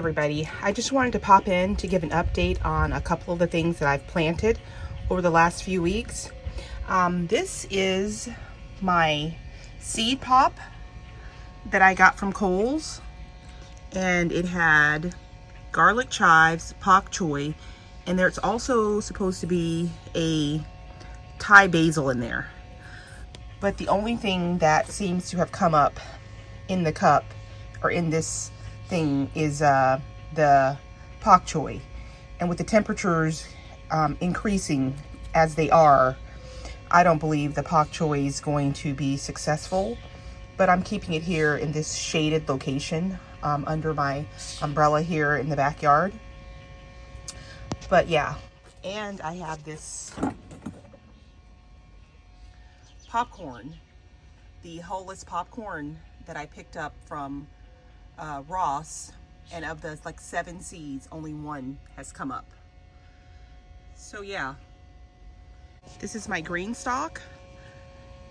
everybody. I just wanted to pop in to give an update on a couple of the things that I've planted over the last few weeks. This is my seed pop that I got from Kohl's, and it had garlic chives, pak choi, and there's also supposed to be a Thai basil in there. But the only thing that seems to have come up in the cup or in this thing is the pak choi. And with the temperatures increasing as they are, I don't believe the pak choi is going to be successful. But I'm keeping it here in this shaded location under my umbrella here in the backyard. But yeah, and I have this popcorn, the hulless popcorn that I picked up from Ross, and of the like 7 seeds, only 1 has come up. So yeah, this is my green stalk,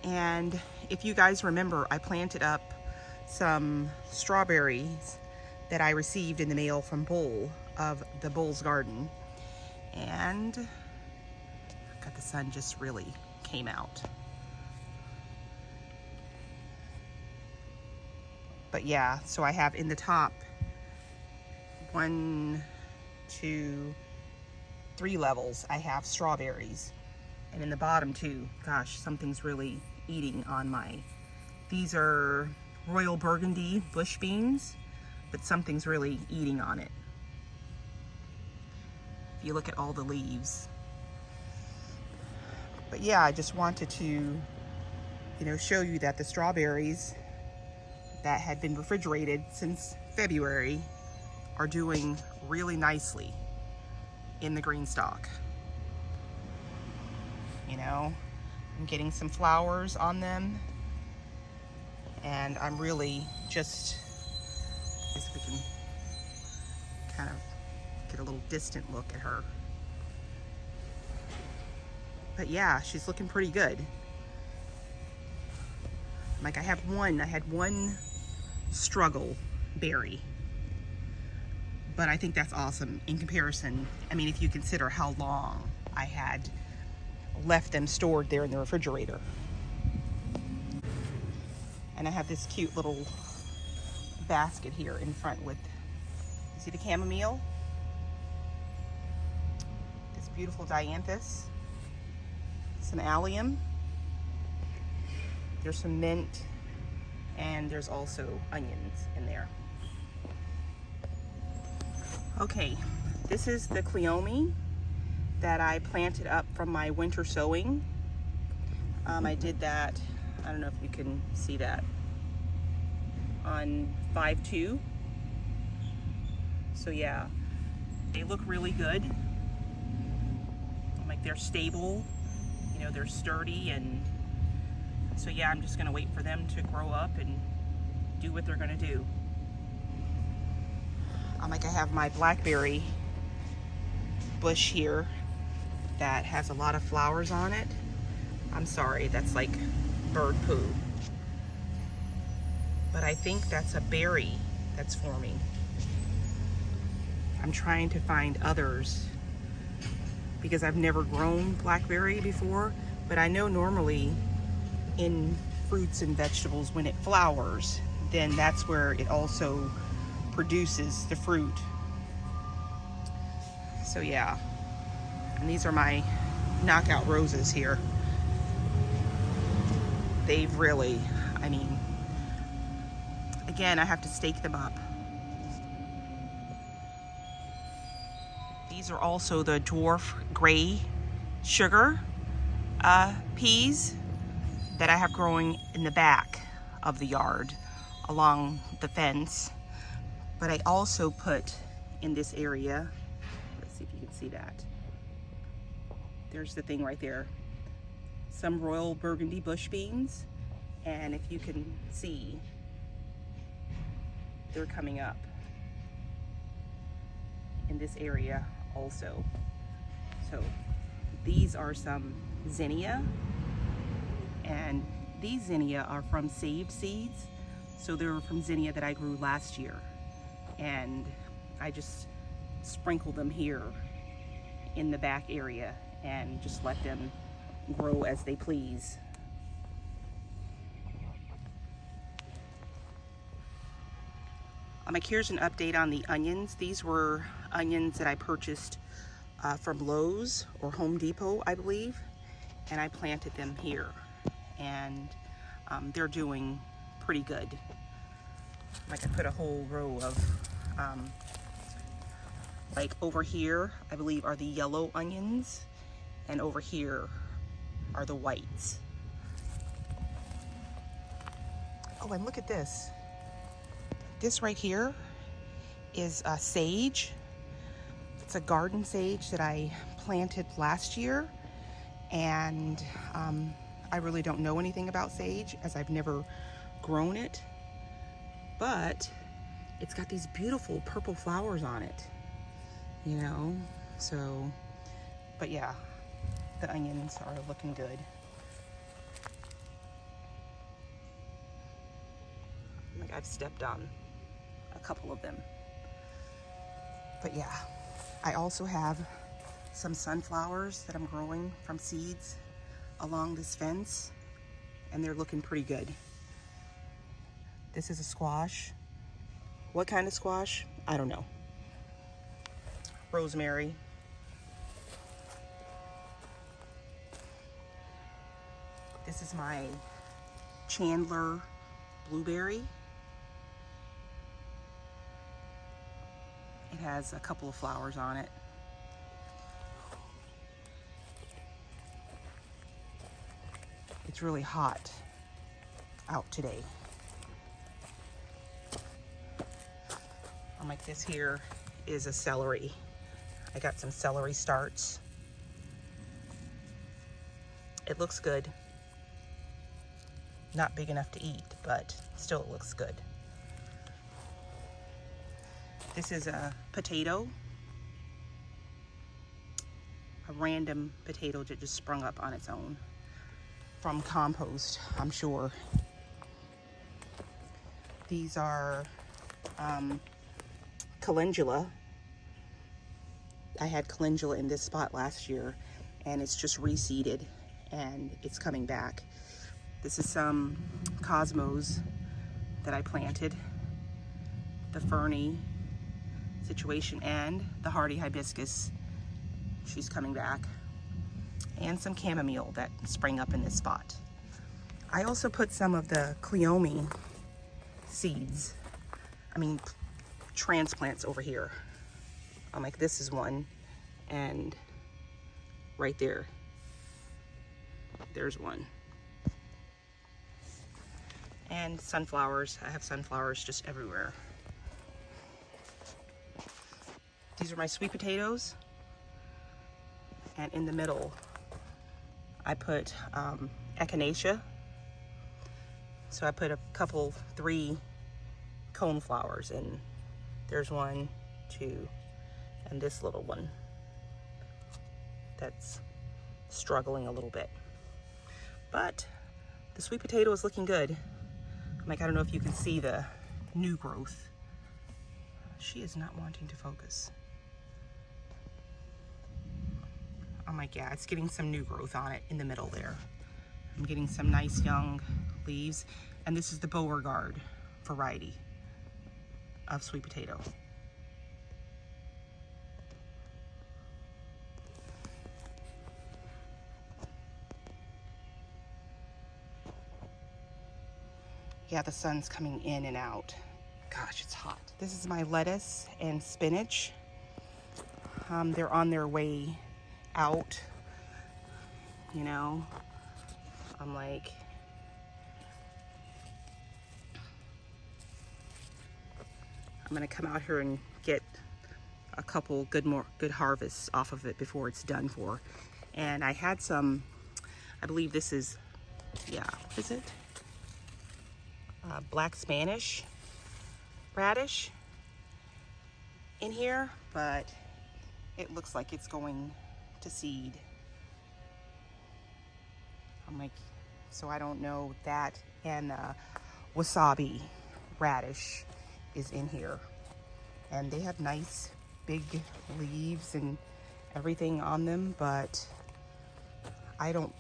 and if you guys remember, I planted up some strawberries that I received in the mail from Bull of the Bull's Garden, and God, the sun just really came out. But yeah, so I have in the top 1, 2, 3 levels, I have strawberries. And in the bottom 2, gosh, something's really eating on my, these are Royal Burgundy bush beans, but something's really eating on it. If you look at all the leaves. But yeah, I just wanted to, show you that the strawberries that had been refrigerated since February are doing really nicely in the green stalk. I'm getting some flowers on them, and I'm really just, I guess we can kind of get a little distant look at her. But yeah, she's looking pretty good. Like I had one struggle berry, but I think that's awesome in comparison. I mean, if you consider how long I had left them stored there in the refrigerator. And I have this cute little basket here in front with, you see the chamomile? This beautiful dianthus, some allium, there's some mint, and there's also onions in there. Okay, this is the cleome that I planted up from my winter sowing. I did that, I don't know if you can see that, on 5/2. So yeah, they look really good. Like they're stable, they're sturdy, and so yeah, I'm just gonna wait for them to grow up and do what they're gonna do. Like I have my blackberry bush here that has a lot of flowers on it. I'm sorry, that's like bird poo. But I think that's a berry that's forming. I'm trying to find others because I've never grown blackberry before, but I know normally in fruits and vegetables, when it flowers, then that's where it also produces the fruit. So yeah, and these are my knockout roses here. They've really, again, I have to stake them up. These are also the dwarf gray sugar peas that I have growing in the back of the yard along the fence. But I also put in this area, let's see if you can see that. There's the thing right there. Some Royal Burgundy bush beans, and if you can see, they're coming up in this area also. So these are some zinnia, and these zinnia are from saved seeds. So they're from zinnia that I grew last year. And I just sprinkle them here in the back area and just let them grow as they please. Like, here's an update on the onions. These were onions that I purchased from Lowe's or Home Depot, I believe, and I planted them here, and they're doing pretty good. Like, I put a whole row of like over here, I believe, are the yellow onions, and over here are the whites. Oh, and look at this. This right here is sage. It's a garden sage that I planted last year, and I really don't know anything about sage as I've never grown it, but it's got these beautiful purple flowers on it, you know. So, but yeah, the onions are looking good. Like, I've stepped on a couple of them. But yeah, I also have some sunflowers that I'm growing from seeds along this fence, and they're looking pretty good. This is a squash. What kind of squash? I don't know. Rosemary. This is my Chandler blueberry. It has a couple of flowers on it. It's really hot out today. Like, this here is a celery. I got some celery starts. It looks good. Not big enough to eat, but still it looks good. This is a potato. A random potato that just sprung up on its own. From compost, I'm sure. These are calendula. I had calendula in this spot last year, and it's just reseeded and it's coming back. This is some cosmos that I planted, the ferny situation, and the hardy hibiscus. She's coming back, and some chamomile that sprang up in this spot. I also put some of the cleome seeds, transplants over here. Like, this is one, and right there, there's one. And sunflowers. I have sunflowers just everywhere. These are my sweet potatoes, and in the middle I put echinacea. So I put a couple, 3 cone flowers, and there's 1, 2, and this little one that's struggling a little bit. But the sweet potato is looking good. I don't know if you can see the new growth. She is not wanting to focus. Yeah, it's getting some new growth on it in the middle there. I'm getting some nice young leaves, and this is the Beauregard variety of sweet potato. Yeah, the sun's coming in and out. Gosh, it's hot. This is my lettuce and spinach. They're on their way out, you know. I'm gonna come out here and get a couple good harvests off of it before it's done for. And I had some, I believe this is, yeah, what is it? Black Spanish radish in here, but it looks like it's going to seed. So I don't know that. And wasabi radish is in here. and they have nice big leaves and everything on them, but I don't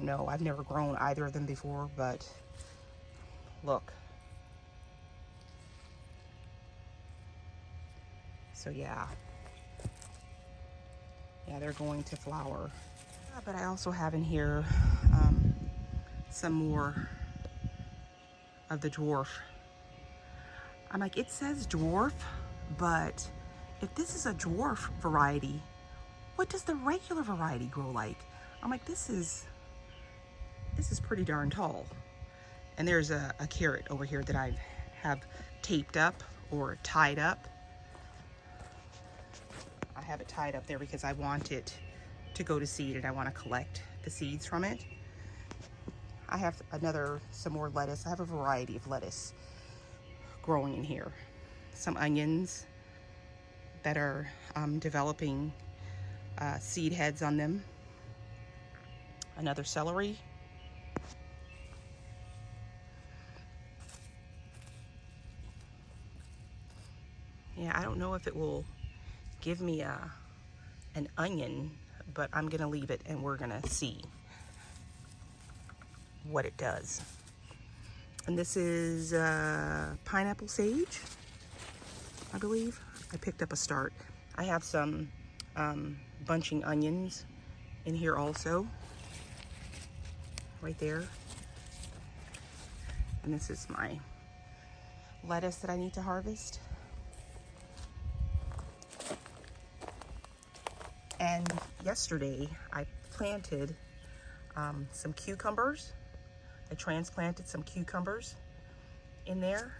know. I've never grown either of them before, but look. So yeah, they're going to flower. But I also have in here some more of the dwarf. I'm like, it says dwarf, but if this is a dwarf variety, what does the regular variety grow like? I'm like, this is pretty darn tall. And there's a carrot over here that I have taped up or tied up. I have it tied up there because I want it to go to seed and I want to collect the seeds from it. I have some more lettuce. I have a variety of lettuce growing in here. Some onions that are developing seed heads on them. Another celery. Yeah, I don't know if it will give me an onion, but I'm gonna leave it and we're gonna see what it does. And this is pineapple sage, I believe. I picked up a start. I have some bunching onions in here also, right there. And this is my lettuce that I need to harvest. And yesterday I planted some cucumbers. I transplanted some cucumbers in there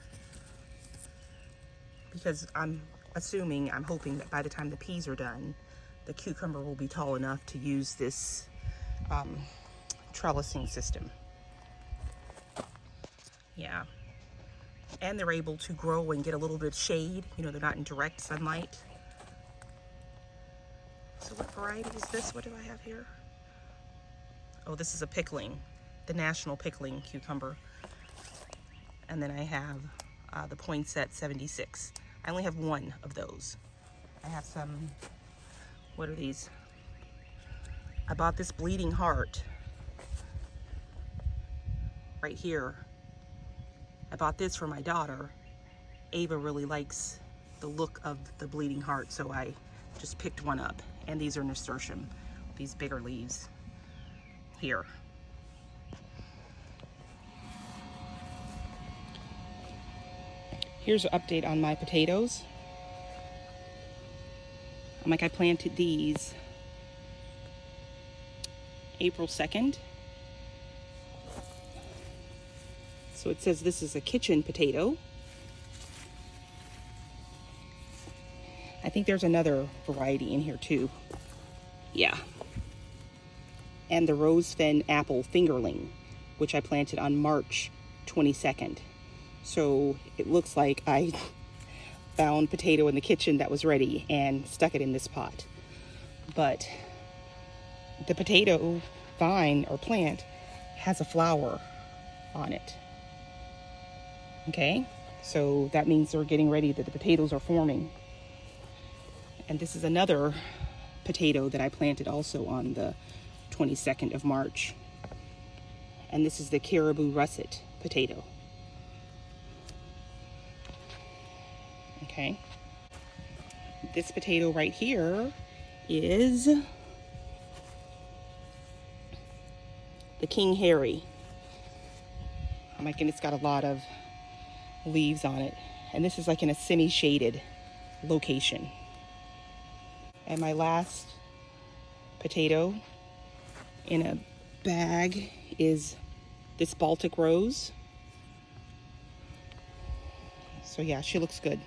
because I'm hoping that by the time the peas are done, the cucumber will be tall enough to use this trellising system. Yeah. And they're able to grow and get a little bit of shade. You know, they're not in direct sunlight. So what variety is this? What do I have here? Oh, this is a pickling, the national pickling cucumber. And then I have the Poinsett 76. I only have one of those. I have some, what are these? I bought this bleeding heart right here. I bought this for my daughter. Ava really likes the look of the bleeding heart, so I just picked one up. And these are nasturtium, these bigger leaves here. Here's an update on my potatoes. I planted these April 2nd. So it says this is a kitchen potato. I think there's another variety in here too. Yeah. And the rose-fin apple fingerling, which I planted on March 22nd. So it looks like I found potato in the kitchen that was ready and stuck it in this pot. But the potato vine or plant has a flower on it. Okay, so that means they're getting ready, that the potatoes are forming. And this is another potato that I planted also on the 22nd of March. And this is the Caribou Russet potato. Okay. This potato right here is the King Harry. And it's got a lot of leaves on it. And this is like in a semi-shaded location. And my last potato in a bag is this Baltic rose. So yeah, she looks good.